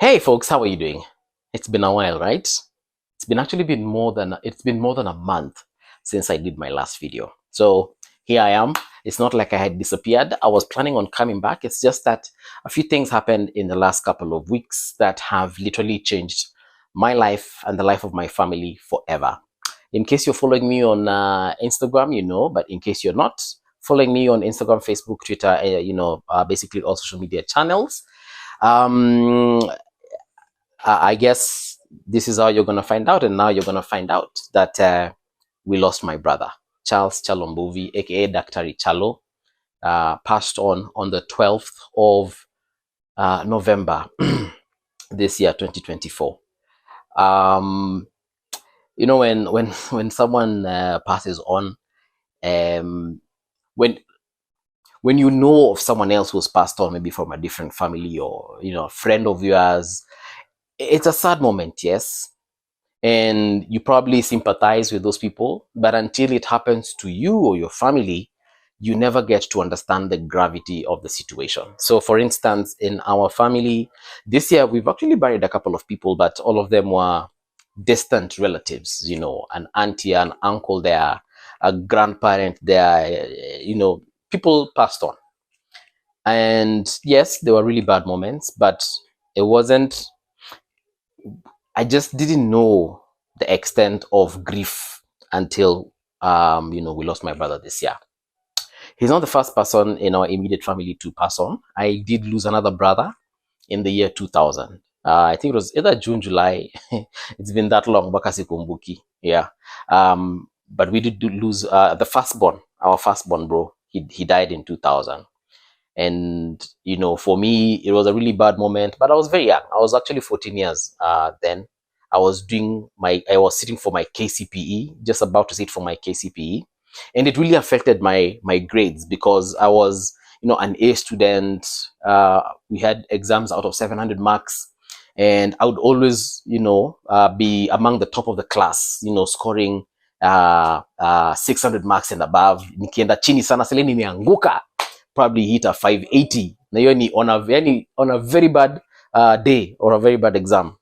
Hey folks, how are you doing? It's been a while, right? It's been more than a month since I did my last video. So here I am. It's not like I had disappeared. I was planning on coming back. It's just that a few things happened in the last couple of weeks that have literally changed my life and the life of my family forever. In case you're following me on Instagram, you know, but in case you're not following me on Instagram, Facebook, Twitter, basically all social media channels, um, I guess this is how you're going to find out. And now you're going to find out that we lost my brother, Charles Chalombovi, aka Dr. Chalo, passed on the 12th of November this year, 2024. You know, when someone passes on, um, when when you know of someone else who's passed on, maybe from a different family or, you know, a friend of yours, it's a sad moment, yes. And you probably sympathize with those people, but until it happens to you or your family, you never get to understand the gravity of the situation. So for instance, in our family this year, we've actually buried a couple of people, but all of them were distant relatives, you know, an auntie, an uncle there, a grandparent there, you know, people passed on. And yes, there were really bad moments, but it wasn't, I just didn't know the extent of grief until we lost my brother this year. He's not the first person in our immediate family to pass on. I did lose another brother in the year 2000. I think it was either June, July. It's been that long, Bakasi Kumbuki. Yeah. But we did lose the firstborn, our firstborn bro. He died in 2000. And, you know, for me, it was a really bad moment, but I was very young. I was actually 14 years then. I was sitting for my KCPE, just about to sit for my KCPE. And it really affected my grades because I was, you know, an A student. We had exams out of 700 marks. And I would always, be among the top of the class, you know, scoring 600 marks and above. Nikienda chini sana, sele nimeanguka, probably hit a 580. Na hiyo ni on a very bad day or a very bad exam.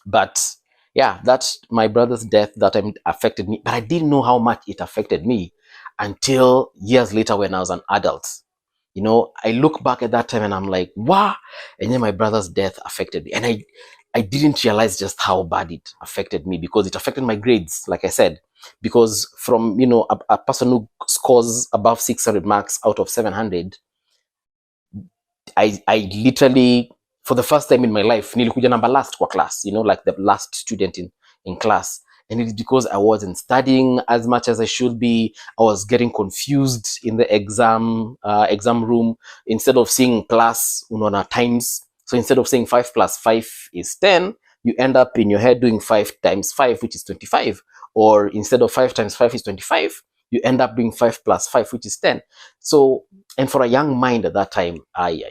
But yeah, that's my brother's death that time affected me. But I didn't know how much it affected me until years later when I was an adult. You know, I look back at that time and I'm like, wow. And then my brother's death affected me. And I didn't realize just how bad it affected me because it affected my grades, like I said. Because from, you know, a person who scores above 600 marks out of 700, I literally, for the first time in my life, nilikuja number last kwa class, you know, like the last student in class. And it's because I wasn't studying as much as I should be. I was getting confused in the exam room. Instead of seeing class, unaona times. So instead of saying 5 plus 5 is 10, you end up in your head doing 5 times 5, which is 25. Or instead of 5 times 5 is 25, you end up doing 5 plus 5, which is 10. So, and for a young mind at that time, I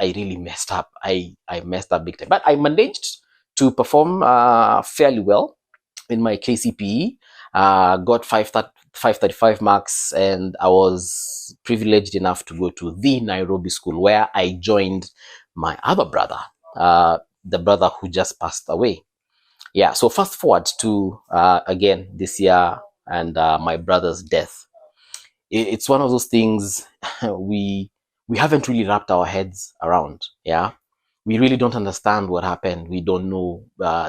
really messed up. I messed up big time. But I managed to perform fairly well in my KCPE, got 535 marks, and I was privileged enough to go to the Nairobi school where I joined my other brother, the brother who just passed away. Yeah, so fast forward to, again, this year and my brother's death. It's one of those things we haven't really wrapped our heads around. Yeah, we really don't understand what happened. We don't know.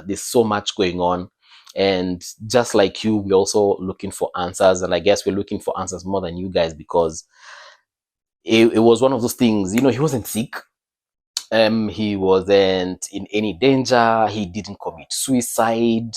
There's so much going on. And just like you, we're also looking for answers. And I guess we're looking for answers more than you guys because it was one of those things, you know, he wasn't sick. He wasn't in any danger. He didn't commit suicide.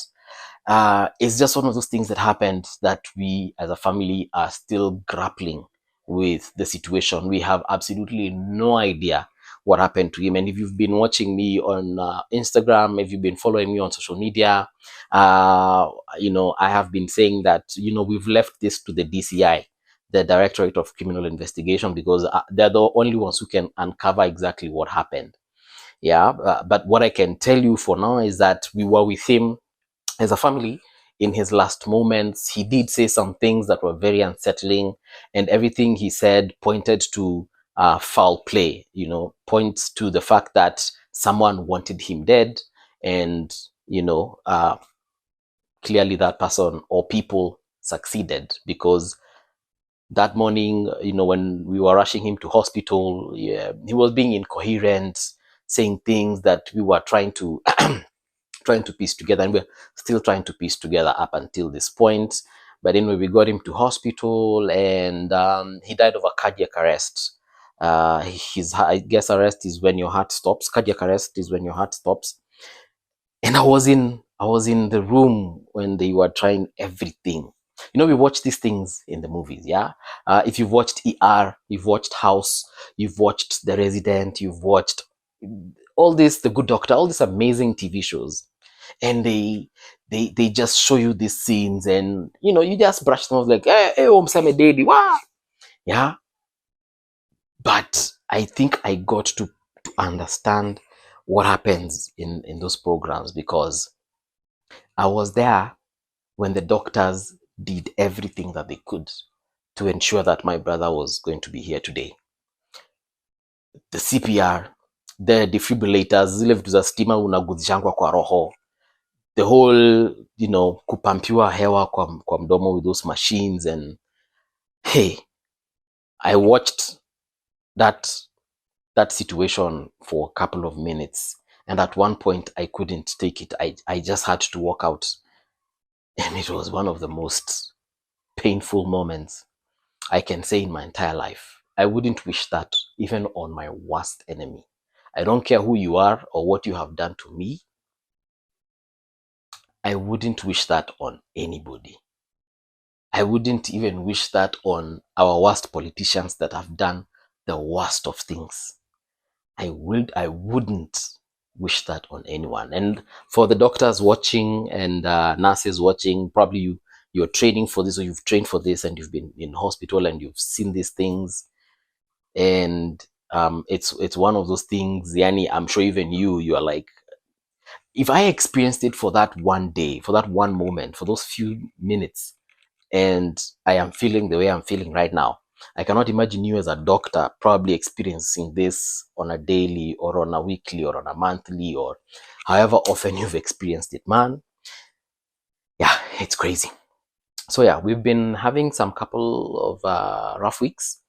It's just one of those things that happened that we as a family are still grappling with the situation. We have absolutely no idea what happened to him. And if you've been watching me on Instagram, if you've been following me on social media, you know, I have been saying that, you know, we've left this to the DCI, the Directorate of Criminal Investigation, because they're the only ones who can uncover exactly what happened. Yeah, but what I can tell you for now is that we were with him as a family in his last moments. He did say some things that were very unsettling, and everything he said pointed to foul play, you know, points to the fact that someone wanted him dead, and clearly that person or people succeeded, because that morning, when we were rushing him to hospital, yeah, he was being incoherent, saying things that we were trying to trying to piece together, and we're still trying to piece together up until this point. But anyway, we got him to hospital, and he died of a cardiac arrest. His, I guess, arrest is when your heart stops. Cardiac arrest is when your heart stops. And I was in the room when they were trying everything. We watch these things in the movies, yeah. If you've watched ER, you've watched House, you've watched The Resident, you've watched all this, The Good Doctor, all these amazing TV shows, and they just show you these scenes, and you just brush them off like, hey, Msame Daddy, wow, yeah. But I think I got to understand what happens in those programs, because I was there when the doctors did everything that they could to ensure that my brother was going to be here today. The CPR, the defibrillators, zile vitu za stima unaguzishangwa kwa roho, the whole, kupampiwa hewa kwa mdomo with those machines. And hey, I watched that situation for a couple of minutes, and at one point I couldn't take it. I just had to walk out, and it was one of the most painful moments I can say in my entire life. I wouldn't wish that even on my worst enemy. I don't care who you are or what you have done to me. I wouldn't wish that on anybody. I wouldn't even wish that on our worst politicians that have done the worst of things. I wouldn't wish that on anyone. And for the doctors watching and nurses watching, probably you're training for this, or you've trained for this, and you've been in hospital and you've seen these things. And it's one of those things, Yani, I'm sure even you are like, if I experienced it for that one day, for that one moment, for those few minutes, and I am feeling the way I'm feeling right now, I cannot imagine you as a doctor probably experiencing this on a daily or on a weekly or on a monthly or however often you've experienced it, man. Yeah, it's crazy. So yeah, we've been having some couple of rough weeks.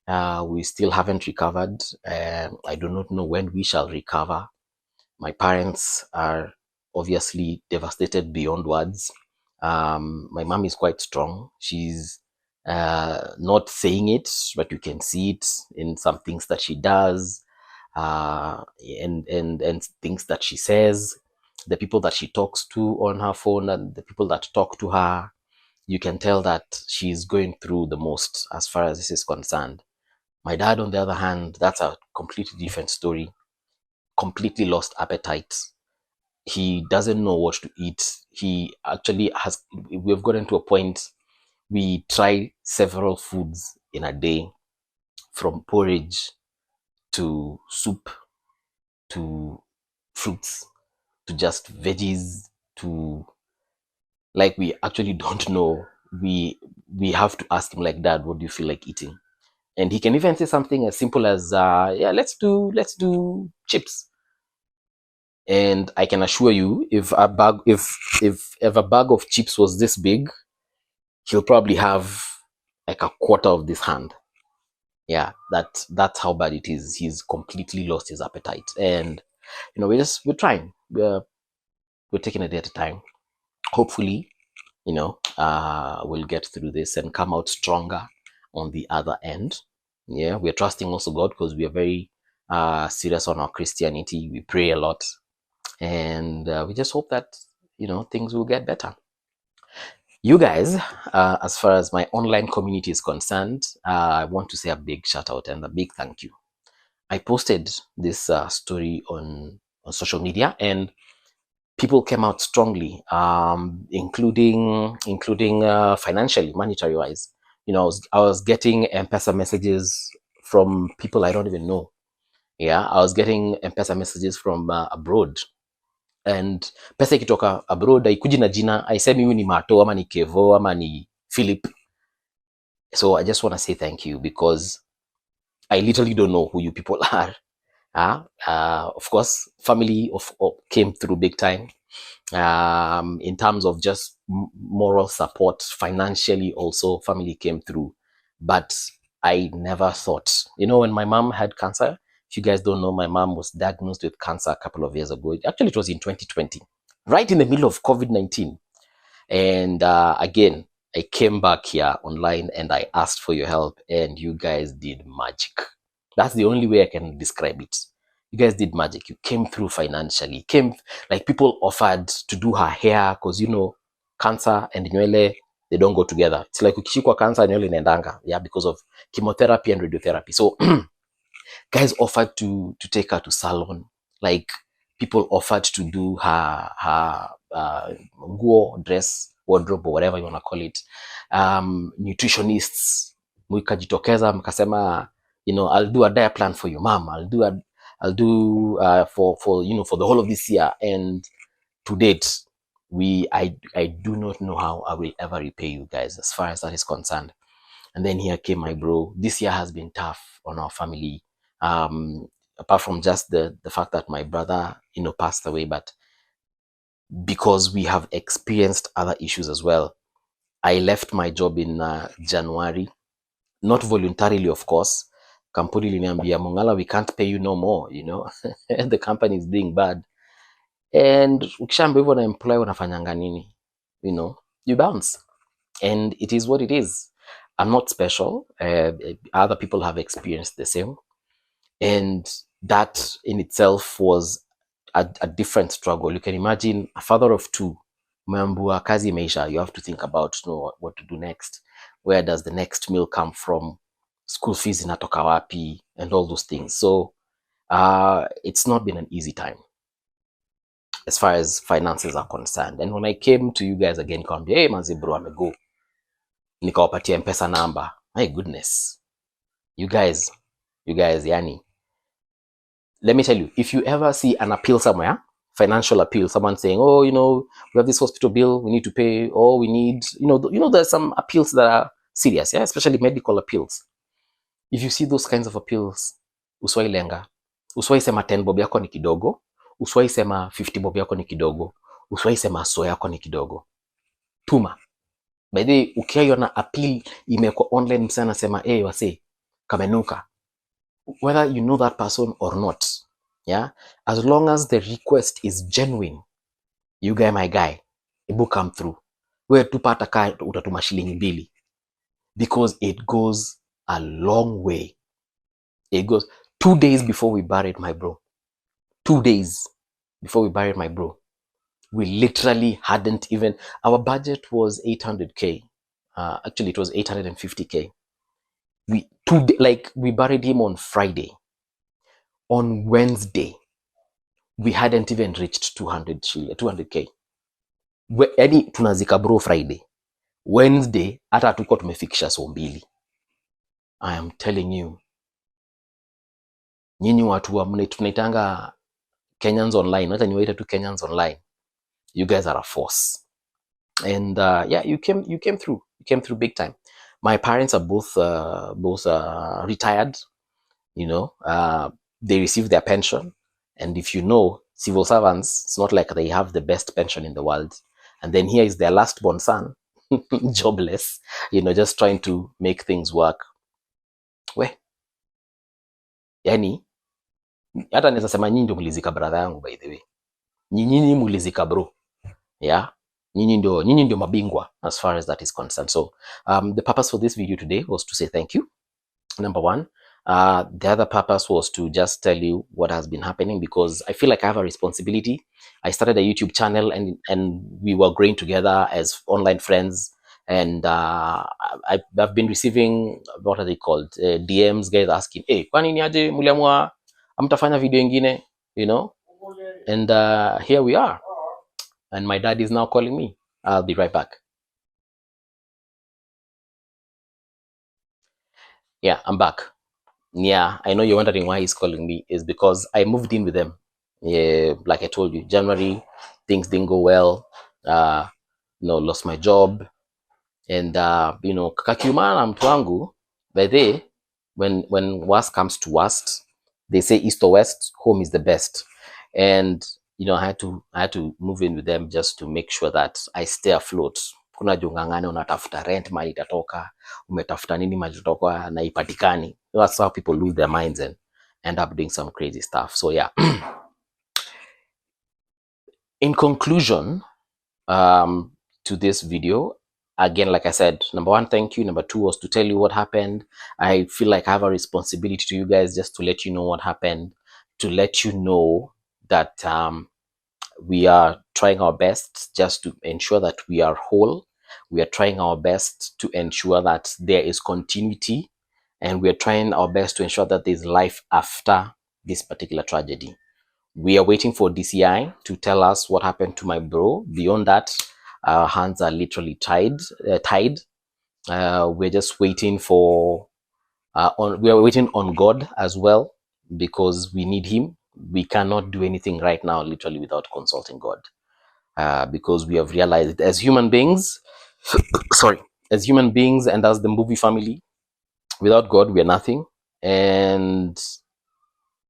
We still haven't recovered. I do not know when we shall recover. My parents are obviously devastated beyond words. My mom is quite strong. She's not saying it, but you can see it in some things that she does, and things that she says. The people that she talks to on her phone and the people that talk to her, you can tell that she's going through the most as far as this is concerned. My dad, on the other hand, that's a completely different story. Completely lost appetite. He doesn't know what to eat. He actually has, we've gotten to a point, we try several foods in a day, from porridge to soup to fruits to just veggies to, like, we actually don't know. We have to ask him, like, Dad, what do you feel like eating? And he can even say something as simple as, yeah, let's do chips. And I can assure you, if a bag of chips was this big, he'll probably have like a quarter of this hand. Yeah, that's how bad it is. He's completely lost his appetite, and we're trying. We're taking a day at a time. Hopefully, we'll get through this and come out stronger on the other end. Yeah, we're trusting also God, because we are very serious on our Christianity. We pray a lot, and we just hope that things will get better. You guys, as far as my online community is concerned, I want to say a big shout out and a big thank you. I posted this story on social media, and people came out strongly, including financially, monetary wise. I was getting M-Pesa messages from people I don't even know. Yeah, I was getting M-Pesa messages from abroad, and pesa ikitoka abroad haikuji na jina, haisemi huyu ni Mato ama ni Kevo ama ni Philip. So I just want to say thank you, because I literally don't know who you people are, Of course, family came through big time. In terms of just moral support, financially also, family came through. But I never thought, when my mom had cancer, if you guys don't know, my mom was diagnosed with cancer a couple of years ago. Actually, it was in 2020, right in the middle of COVID-19. And again, I came back here online and I asked for your help, and you guys did magic. That's the only way I can describe it. You guys did magic. You came through financially. Came like people offered to do her hair because cancer and nywele, they don't go together. It's like ukishikwa cancer nywele inaendanga, yeah, because of chemotherapy and radiotherapy. So guys offered to take her to salon. Like people offered to do her nguo, dress, wardrobe, or whatever you want to call it. Nutritionists mkajitokeza mkasema, I'll do a diet plan for you, mom. I'll do for for the whole of this year. And to date, I do not know how I will ever repay you guys as far as that is concerned. And then here came my bro. This year has been tough on our family. Apart from just the fact that my brother, passed away, but because we have experienced other issues as well. I left my job in January, not voluntarily, of course. Kampuni liniambia, Mung'ala, we can't pay you no more, the company is doing bad. And ukishaambia hivyo na employee unafanyanga nini? You bounce. And it is what it is. I'm not special. Other people have experienced the same. And that in itself was a different struggle. You can imagine a father of two, umeambiwa kazi imeisha, you have to think about what to do next. Where does the next meal come from? School fees inatoka wapi? And all those things. So it's not been an easy time as far as finances are concerned. And when I came to you guys again, nikamwambia, hey manzi bro, amego, nikawapatia M-Pesa number. My goodness, you guys, yani, let me tell you, if you ever see an appeal somewhere, financial appeal, someone saying, oh, we have this hospital bill, we need to pay, or we need, there's some appeals that are serious, yeah, especially medical appeals. If you see those kinds of appeals, uswai lenga, uswai sema 10 bob yako ni kidogo, uswai sema 50 bob yako ni kidogo, uswai sema so yako ni kidogo. Tuma. By the way, ukiona appeal imekuwa online, msana anasema, hey, wase, kamenuka. Whether you know that person or not, yeah, as long as the request is genuine, you guy, my guy, ebu come through. Wewe tupata ka utatuma shilingi 2, because it goes a long way. It goes 2 days before we buried my bro. 2 days before we buried my bro. We literally hadn't even, our budget was 800K. Actually, it was 850K. We buried him on Friday. On Wednesday, we hadn't even reached 200K. Yani tunazika bro Friday. Wednesday, hata hatukuwa tumefikisha so 2. I am telling you, nyinyi watu wa tunaitanga Kenyans online, hata niwaita tu Kenyans online, you guys are a force. And yeah, you came through. You came through big time. My parents are both retired. They receive their pension. And if you know, civil servants, it's not like they have the best pension in the world. And then here is their last born son, jobless, just trying to make things work. Yani, hata naweza sema nyinyi ndio mlizika brother yangu, by the way. Nyinyi mlizika bro. Yeah. Nyinyi ndio mabingwa as far as that is concerned. So the purpose for this video today was to say thank you, number one. The other purpose was to just tell you what has been happening, because I feel like I have a responsibility. I started a YouTube channel and we were growing together as online friends. And I've been receiving, what are they called? DMs, guys asking, hey, kwani ni aje muliamua amtafanya video ingine, And here we are. And my dad is now calling me. I'll be right back. Yeah, I'm back. Yeah, I know you're wondering why he's calling me. Is because I moved in with them. Yeah, like I told you, January, things didn't go well. Lost my job. And, kakakiumana mtu wangu, by the way, when worst comes to worst, They say east or west, home is the best. And I had to move in with them just to make sure that I stay afloat. Kuna jungangane unatafuta rent mali itatoka, umetafuta nini mali itatoka na ipatikani. That's how people lose their minds and end up doing some crazy stuff. So yeah. In conclusion, to this video, again, like I said, number one, thank you. Number two was to tell you what happened. I feel like I have a responsibility to you guys just to let you know what happened, to let you know that we are trying our best just to ensure that we are whole. We are trying our best to ensure that there is continuity, and we are trying our best to ensure that there's life after this particular tragedy. We are waiting for DCI to tell us what happened to my bro. Beyond that, our hands are literally tied. We're just waiting for we are waiting on God as well, because we need him. We cannot do anything right now literally without consulting God, because we have realized as human beings as human beings and as the movie family, without God we are nothing. And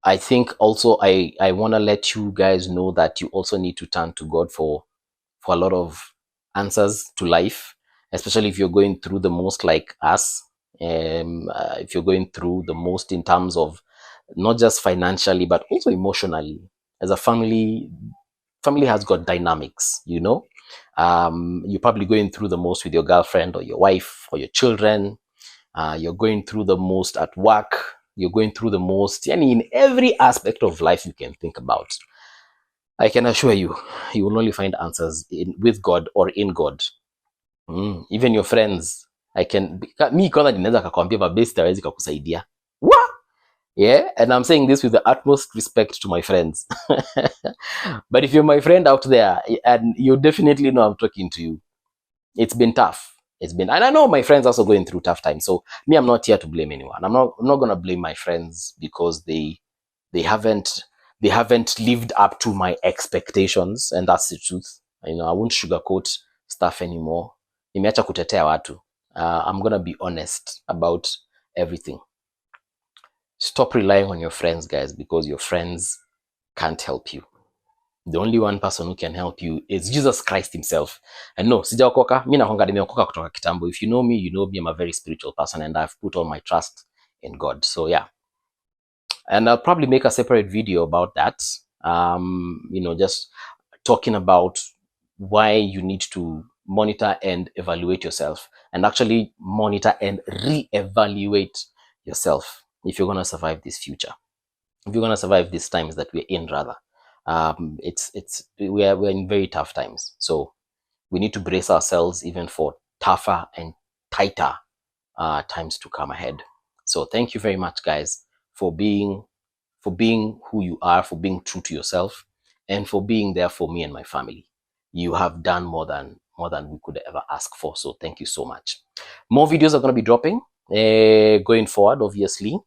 I think also I want to let you guys know that you also need to turn to God for a lot of answers to life, especially if you're going through the most like us. If you're going through the most in terms of not just financially but also emotionally. As a family has got dynamics, you're probably going through the most with your girlfriend or your wife or your children. You're going through the most at work. You're going through the most in every aspect of life you can think about. I can assure you, you will only find answers with God or in God. Even your friends, mi kwanza ninaweza kakwambia babesti hawezi kakusaidia. Yeah, and I'm saying this with the utmost respect to my friends. But if you're my friend out there, and you definitely know I'm talking to you, it's been tough. And I know my friends also going through tough times. So me, I'm not here to blame anyone. I'm not gonna blame my friends because they haven't lived up to my expectations, and that's the truth. I won't sugarcoat stuff anymore. Nimeacha kutetea watu. I'm gonna be honest about everything. Stop relying on your friends, guys, because your friends can't help you. The only one person who can help you is Jesus Christ himself. And no, sijaokoka, mimi nakonga nimeokoka kutoka kitambo. If you know me, I'm a very spiritual person and I've put all my trust in God. So yeah. And I'll probably make a separate video about that. Just talking about why you need to monitor and evaluate yourself, and actually monitor and re-evaluate yourself if you're going to survive this future. If you're going to survive these times that we're in, rather. We're in very tough times. So we need to brace ourselves even for tougher and tighter times to come ahead. So thank you very much, guys, for being who you are, for being true to yourself, and for being there for me and my family. You have done more than we could ever ask for. So thank you so much. More videos are going to be dropping going forward, obviously,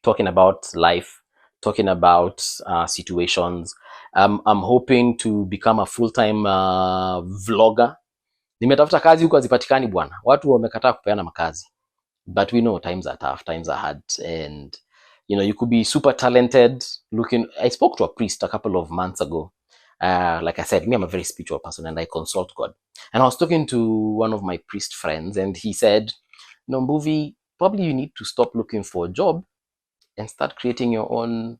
talking about life, talking about situations. I'm hoping to become a full-time vlogger. Nimetafuta kazi huko hazipatikani bwana. Watu wamekataa kupeana makazi. But we know times are tough, times are hard, and you could be super talented. I spoke to a priest a couple of months ago. Like I said, me, I'm a very spiritual person and I consult God. And I was talking to one of my priest friends, and he said, Mbuvi, probably you need to stop looking for a job and start creating your own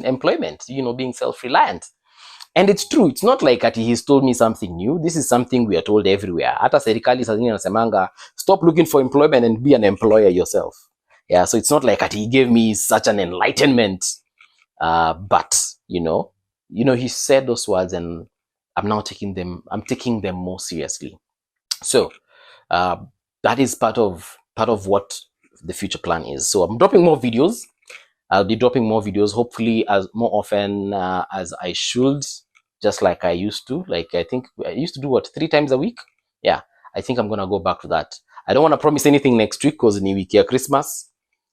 employment, being self-reliant. And it's true. It's not like he's told me something new. This is something we are told everywhere. Hata serikali saa zingine nasemanga, stop looking for employment and be an employer yourself. Yeah, so it's not like he gave me such an enlightenment. But he said those words, and I'm now taking them more seriously. So that is part of what the future plan is. So I'm dropping more videos. I'll be dropping more videos, hopefully as more often as I should, just like I used to. Like I think I used to do 3 times a week. Yeah, I think I'm gonna go back to that. I don't want to promise anything next week because ni wiki ya Christmas.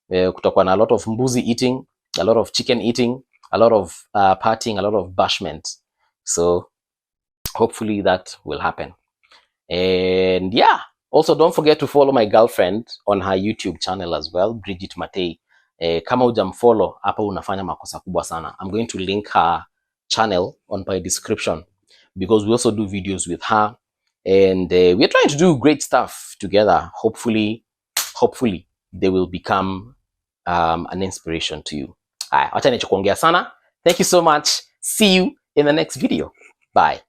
Kutakuwa na a lot of mbuzi eating, a lot of chicken eating, a lot of partying, a lot of bashment. So hopefully that will happen. And yeah, also don't forget to follow my girlfriend on her YouTube channel as well, Bridget Matei. Kama hujamfollow hapa unafanya makosa kubwa sana. I'm going to link her channel on my description because we also do videos with her, and we're trying to do great stuff together. Hopefully they will become an inspiration to you. Acha nicho kuongea sana. Thank you so much. See you in the next video. Bye.